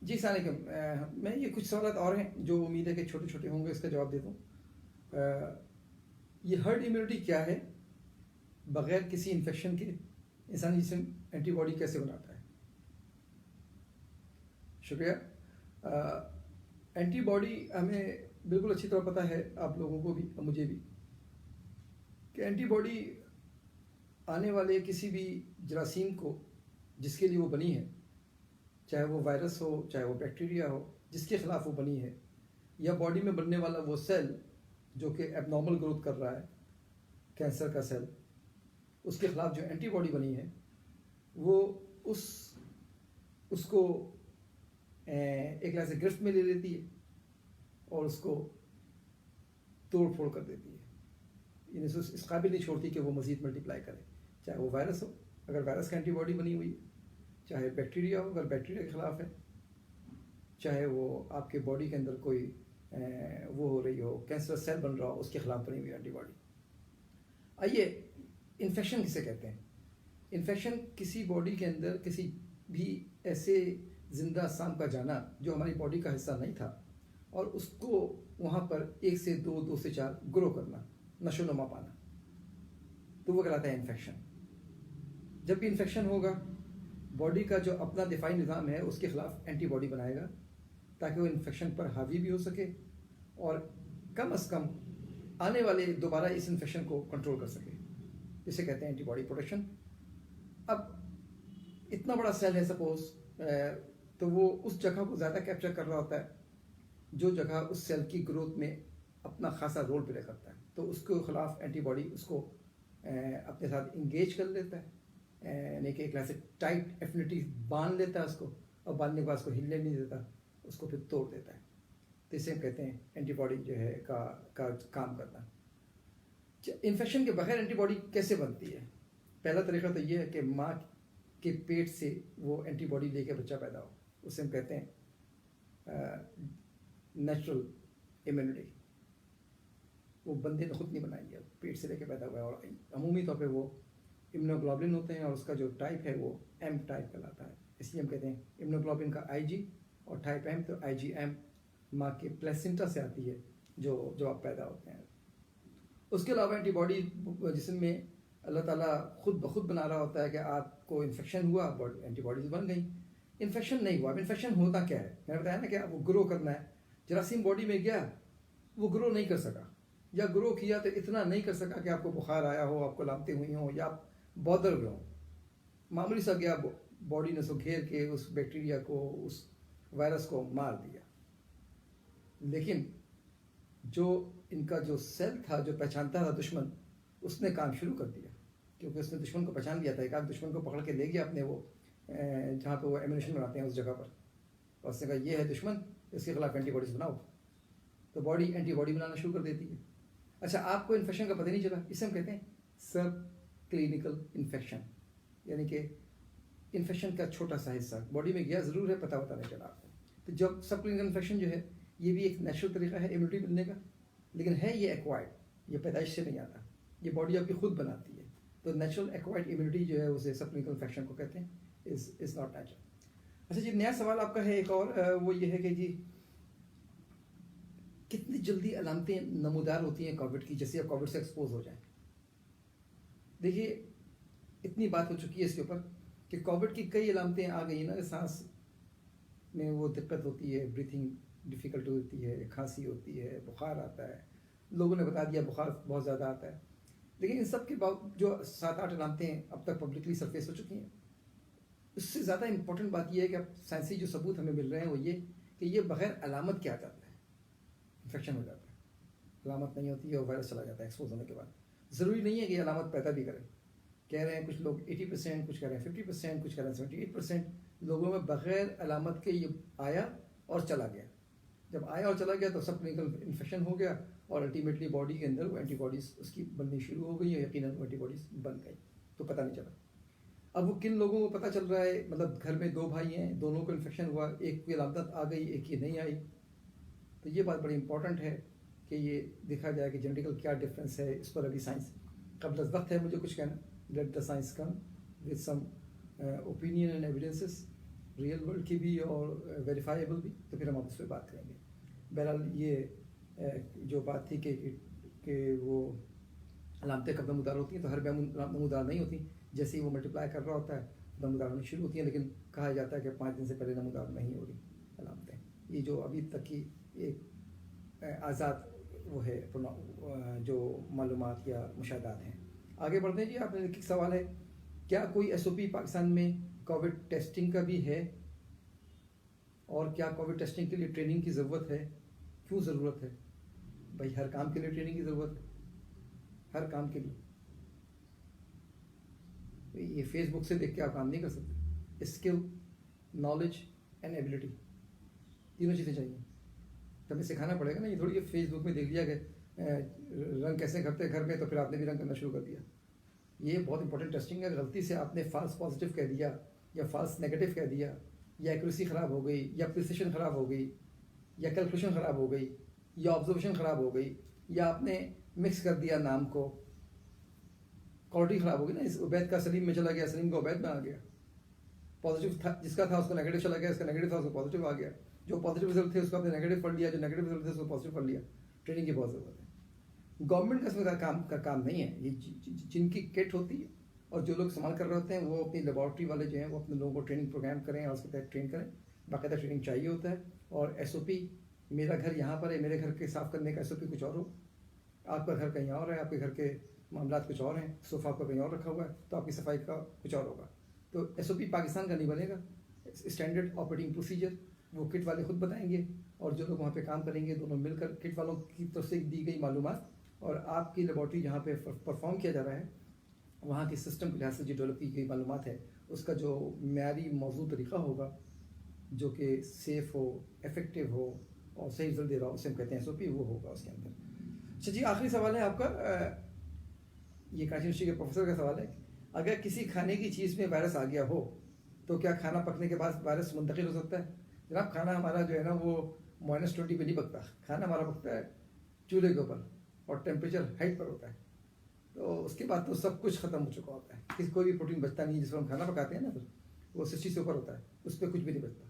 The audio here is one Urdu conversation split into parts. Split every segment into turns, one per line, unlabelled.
جی السلام علیکم. میں یہ کچھ سوالات اور ہیں جو امید ہے کہ چھوٹے چھوٹے ہوں گے، اس کا جواب دے دوں. یہ ہرڈ امیونٹی کیا ہے؟ بغیر کسی انفیکشن کے انسانی جسم اینٹی باڈی کیسے بناتا ہے؟ شکریہ. اینٹی باڈی ہمیں بالکل اچھی طرح پتہ ہے، آپ لوگوں کو بھی اور مجھے بھی، کہ اینٹی باڈی آنے والے کسی بھی جراثیم کو جس کے لیے وہ بنی ہے، چاہے وہ وائرس ہو، چاہے وہ بیکٹیریا ہو، جس کے خلاف وہ بنی ہے، یا باڈی میں بننے والا وہ سیل جو کہ ایب نارمل گروتھ کر رہا ہے، کینسر کا سیل، اس کے خلاف جو اینٹی باڈی بنی ہے وہ اس کو ایک لحاظ سے گرفت میں لے لیتی ہے اور اس کو توڑ پھوڑ کر دیتی ہے. یعنی اس قابل نہیں چھوڑتی کہ وہ مزید ملٹیپلائی کرے، چاہے وہ وائرس ہو اگر وائرس کا اینٹی باڈی بنی ہوئی ہے، چاہے بیکٹیریا ہو اگر بیکٹیریا کے خلاف ہے، چاہے وہ آپ کے باڈی کے اندر کوئی وہ ہو رہی ہو، کینسر سیل بن رہا ہو، اس کے خلاف بنی ہوئی اینٹی باڈی. آئیے انفیکشن کسے کہتے ہیں؟ انفیکشن کسی باڈی کے اندر کسی بھی ایسے زندہ سام کا جانا جو ہماری باڈی کا حصہ نہیں تھا اور اس کو وہاں پر 1 سے 2، 2 سے 4 گرو کرنا، نشو نما پانا، تو وہ کہلاتا ہے انفیکشن. جب بھی انفیکشن ہوگا، باڈی کا جو اپنا دفاعی نظام ہے اس کے خلاف اینٹی باڈی بنائے گا تاکہ وہ انفیکشن پر حاوی بھی ہو سکے اور کم از کم آنے والے دوبارہ اس انفیکشن کو کنٹرول کر سکے، جسے کہتے ہیں اینٹی باڈی پروٹیکشن. اب اتنا بڑا سیل ہے سپوز، تو وہ اس جگہ کو زیادہ کیپچر کر رہا ہوتا ہے جو جگہ اس سیل کی گروتھ میں اپنا خاصا رول پلے کرتا ہے، تو اس کے خلاف اینٹی باڈی اس کو اپنے ساتھ انگیج کر لیتا ہے، یعنی کہ ایک طرح سے ٹائٹ ایفینٹی باندھ لیتا ہے اس کو، اور باندھنے کے بعد اس کو ہلنے نہیں دیتا، اس کو پھر توڑ دیتا ہے. تو اسے ہم کہتے ہیں اینٹی باڈی جو ہے کا کام کرنا. انفیکشن کے بغیر اینٹی باڈی کیسے بنتی ہے؟ پہلا طریقہ تو یہ ہے کہ ماں کے پیٹ سے وہ اینٹی باڈی لے کے بچہ پیدا ہو، اسے ہم کہتے ہیں نیچرل امیونٹی. وہ بندے نے خود نہیں بنائی ہے، پیٹ سے لے کے پیدا ہوا ہے، اور عمومی طور پہ وہ امنوگلوبلن ہوتے ہیں اور اس کا جو ٹائپ ہے وہ ایم ٹائپ کہلاتا ہے. اس لیے ہم کہتے ہیں امنوگلوبلن کا IG اور ٹائپ ایم، تو IgM ماں کے پلیسنٹا سے آتی ہے جو آپ پیدا ہوتے ہیں. اس کے علاوہ اینٹی باڈی جسم میں اللہ تعالیٰ خود بخود بنا رہا ہوتا ہے کہ آپ کو انفیکشن ہوا، اینٹی باڈیز بن گئیں. انفیکشن نہیں ہوا. اب انفیکشن ہوتا کیا ہے؟ میں نے بتایا نا کہ وہ گرو کرنا ہے. جراثیم باڈی میں گیا، وہ گرو نہیں کر سکا، یا گرو کیا تو اتنا نہیں کر سکا کہ آپ کو بخار آیا ہو، آپ کو علامتیں ہوئی ہوں، یا آپ بودر ہوئے ہوں. معمولی سا گیا، باڈی نے سو گھیر کے اس بیکٹیریا کو، اس وائرس کو مار دیا. لیکن جو ان کا جو سیل تھا جو پہچانتا تھا دشمن، اس نے کام شروع کر دیا، کیونکہ اس نے دشمن کو پہچان لیا تھا. ایک آدھ دشمن کو پکڑ کے لے گیا اپنے وہ جہاں پہ وہ ایمونیشن بناتے ہیں اس جگہ پر، اور اس نے کہا یہ ہے دشمن، اس کے خلاف اینٹی باڈیز بناؤ. تو باڈی اینٹی باڈی بنانا شروع کر دیتی ہے. اچھا، آپ کو انفیکشن کا پتہ نہیں چلا، اسے ہم کہتے ہیں سب کلینکل انفیکشن، یعنی کہ انفیکشن کا چھوٹا سا حصہ باڈی میں گیا ضرور ہے، پتہ نہیں چلا آپ کو. تو جب سب کلینکل انفیکشن جو ہے، یہ بھی ایک نیچرل طریقہ ہے امیونٹی ملنے کا، لیکن ہے یہ ایکوائرڈ، یہ پیدائش سے نہیں آتا، یہ باڈی آپ کی خود بناتی ہے. تو نیچرل ایکوائرڈ امیونٹی جو ہے اسے سب کلینکل انفیکشن کو کہتے ہیں، از ناٹ نیچرل. اچھا جی، نیا سوال آپ کا ہے ایک اور، وہ یہ ہے کہ جی کتنی جلدی علامتیں نمودار ہوتی ہیں کووڈ کی، جیسے آپ کووڈ سے ایکسپوز ہو جائیں؟ دیکھیے اتنی بات ہو چکی ہے اس کے اوپر کہ کووڈ کی کئی علامتیں آ گئی نا، سانس میں وہ دقت ہوتی ہے، بریتھنگ ڈیفیکلٹ ہوتی ہے، کھانسی ہوتی ہے، بخار آتا ہے. لوگوں نے بتا دیا بخار بہت زیادہ آتا ہے، لیکن ان سب کے بعد جو 7-8 علامتیں اب تک پبلکلی سرفیس ہو چکی ہیں، اس سے زیادہ امپورٹنٹ بات یہ ہے کہ اب سائنسی جو ثبوت ہمیں مل رہے ہیں وہ یہ کہ یہ بغیر علامت کیا جاتا ہے، انفیکشن ہو جاتا ہے، علامت نہیں ہوتی ہے اور وائرس چلا جاتا ہے ایکسپوز ہونے کے بعد. ضروری نہیں ہے کہ یہ علامت پیدا بھی کرے. کہہ رہے ہیں کچھ لوگ 80%، کچھ کہہ رہے ہیں 50%، کچھ کہہ رہے ہیں 78% لوگوں میں بغیر علامت کے یہ آیا اور چلا گیا. جب آیا اور چلا گیا تو سب کلینکل انفیکشن ہو گیا، اور الٹیمیٹلی باڈی کے اندر وہ اینٹی باڈیز اس کی بننی شروع ہو گئی، اور یقیناً وہ اینٹی باڈیز بن گئی، تو پتہ نہیں چلا. اب وہ کن لوگوں کو پتہ چل رہا ہے؟ مطلب گھر میں 2 بھائی ہیں، دونوں کو انفیکشن ہوا، ایک کی علامت آ گئی، ایک کی نہیں آئی. تو یہ بات بڑی امپورٹنٹ ہے کہ یہ دیکھا جائے کہ جینیٹیکل کیا ڈفرینس ہے. اس پر ابھی سائنس قبل از وقت ہے مجھے کچھ کہنا. Let the science come with some opinion and evidences. Real world کی بھی اور ویریفائیبل بھی، تو پھر ہم آپ اس پہ بات کریں گے. بہرحال یہ جو بات تھی کہ وہ علامتیں کب نمودار ہوتی ہیں، تو ہر نمودار نہیں ہوتی. جیسے ہی وہ ملٹیپلائی کر رہا ہوتا ہے نمودار ہونی شروع ہوتی ہیں، لیکن کہا جاتا ہے کہ 5 دن سے پہلے نمودار نہیں ہو رہی علامتیں. یہ جو ابھی تک کی ایک آزاد وہ ہے جو معلومات یا مشاہدات ہیں. آگے بڑھتے ہیں جی. آپ نے ایک سوال ہے، کیا کوئی ایس او پی پاکستان میں کووڈ ٹیسٹنگ کا بھی ہے، اور کیا کووڈ ٹیسٹنگ کے لیے ٹریننگ کی ضرورت ہے؟ کیوں ضرورت ہے؟ بھائی ہر کام کے لیے ٹریننگ کی ضرورت ہے، ہر کام کے لیے. یہ فیس بک سے دیکھ کے آپ کام نہیں کر سکتے. اسکل، نالج اینڈ ایبلٹی، تینوں چیزیں چاہیے. تو ہمیں سکھانا پڑے گا نا. یہ تھوڑی کہ فیس بک میں دیکھ لیا کہ رنگ کیسے کرتے گھر میں، تو پھر آپ نے بھی رنگ کرنا شروع کر دیا. یہ بہت امپورٹنٹ ٹیسٹنگ ہے. غلطی سے آپ نے فالس پازیٹیو کہہ دیا یا فالس نیگیٹو کہہ دیا، یا ایکوریسی خراب ہو گئی، یا پریسیشن خراب ہو گئی، یا کیلکولیشن خراب ہو گئی، یا آبزرویشن خراب ہو گئی، یا آپ نے مکس کر دیا نام کو، کوالٹی خراب ہو گئی نا. اس عبید کا سلیم میں چلا گیا، سلیم کا عبید میں آ گیا. پازیٹیو تھا جس کا تھا اس کا نیگیٹو چلا گیا، اس کا نیگیٹو تھا اس کو پازیٹیو آ گیا. جو پازیٹیو رزلٹ تھے اس کو آپ نے نیگیٹو پڑھ لیا، جو نیگیٹو رزلٹ تھے اس کو پازیٹیو پڑھ لیا. ٹریننگ کی بہت ضرورت ہے. گورنمنٹ کا اس میں کام نہیں ہے. یہ جن کی کٹ ہوتی ہے اور جو لوگ استعمال کر رہے ہوتے ہیں، وہ اپنی لیبارٹری والے جو ہیں وہ اپنے لوگوں کو ٹریننگ پروگرام کریں اور اس کے تحت ٹرین کریں. باقاعدہ ٹریننگ چاہیے ہوتا ہے. اور ایس او پی، میرا گھر یہاں پر ہے، میرے گھر کے صاف کرنے کا ایس او پی کچھ اور ہو، آپ کا گھر کہیں اور ہے، آپ کے گھر کے معاملات کچھ اور ہیں، صوفہ آپ کا کہیں اور رکھا ہوا ہے، تو آپ کی صفائی کا کچھ اور ہوگا. تو ایس او پی پاکستان کا نہیں بنے گا. اسٹینڈرڈ آپریٹنگ پروسیجر وہ کٹ والے خود بتائیں گے، اور جو لوگ وہاں پہ کام کریں گے دونوں مل کر کٹ والوں کی طرف سے دی گئی معلومات اور آپ کی لیبارٹری جہاں پہ پرفارم کیا جا رہا ہے وہاں کے سسٹم کے لحاظ سے جو ڈیولپ کی گئی معلومات ہے، اس کا جو معیاری موضوع طریقہ ہوگا جو کہ سیف ہو، افیکٹو ہو اور صحیح رزلٹ دے رہا ہو، اسے ہم کہتے ہیں ایس او پی. وہ ہوگا اس کے اندر. اچھا جی، آخری سوال ہے آپ کا. یہ کراچی یونیورسٹی کے پروفیسر کا سوال ہے، اگر کسی کھانے کی چیز میں وائرس آ گیا ہو تو کیا کھانا پکنے کے بعد وائرس منتقل ہو سکتا ہے؟ جناب کھانا ہمارا جو ہے نا وہ -20 پہ نہیں پکتا. کھانا ہمارا پکتا ہے چولہے کے اوپر اور ٹیمپریچر ہائٹ پر ہوتا ہے. تو اس کے بعد تو سب کچھ ختم ہو چکا ہوتا ہے. کوئی بھی پروٹین بچتا نہیں. جس پر ہم کھانا پکاتے ہیں نا پھر وہ 60 سے اوپر ہوتا ہے، اس پہ کچھ بھی نہیں بچتا.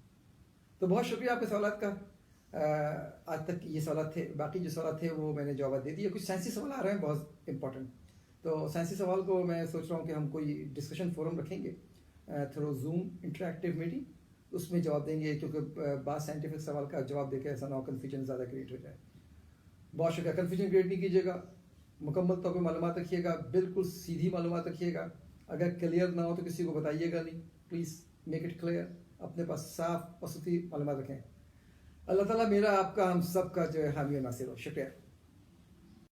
تو بہت شکریہ آپ کے سوالات کا. آج تک یہ سوالات تھے. باقی جو سوالات تھے وہ میں نے جواب دے دیے. کچھ سائنسی سوال آ رہے ہیں بہت امپورٹنٹ. تو سائنسی سوال کو میں سوچ رہا ہوں کہ ہم کوئی ڈسکشن فورم رکھیں گے تھرو زوم انٹریکٹیو میٹنگ. اس میں جواب دیں گے، کیونکہ بعض سائنٹیفک سوال کا جواب دے کے ایسا نہ ہو کنفیوژن زیادہ کریٹ ہو جائے. بہت شکریہ. کنفیوژن کریٹ نہیں کیجیے گا، مکمل طور پہ معلومات رکھیے گا، بالکل سیدھی معلومات رکھیے گا. اگر کلیئر نہ ہو تو کسی کو بتائیے گا نہیں. Please make it clear. اپنے پاس صاف اور ستھری معلومات رکھیں. اللہ تعالیٰ میرا آپ کا ہم سب کا جو ہے حامی و ناصر ہو. شکریہ.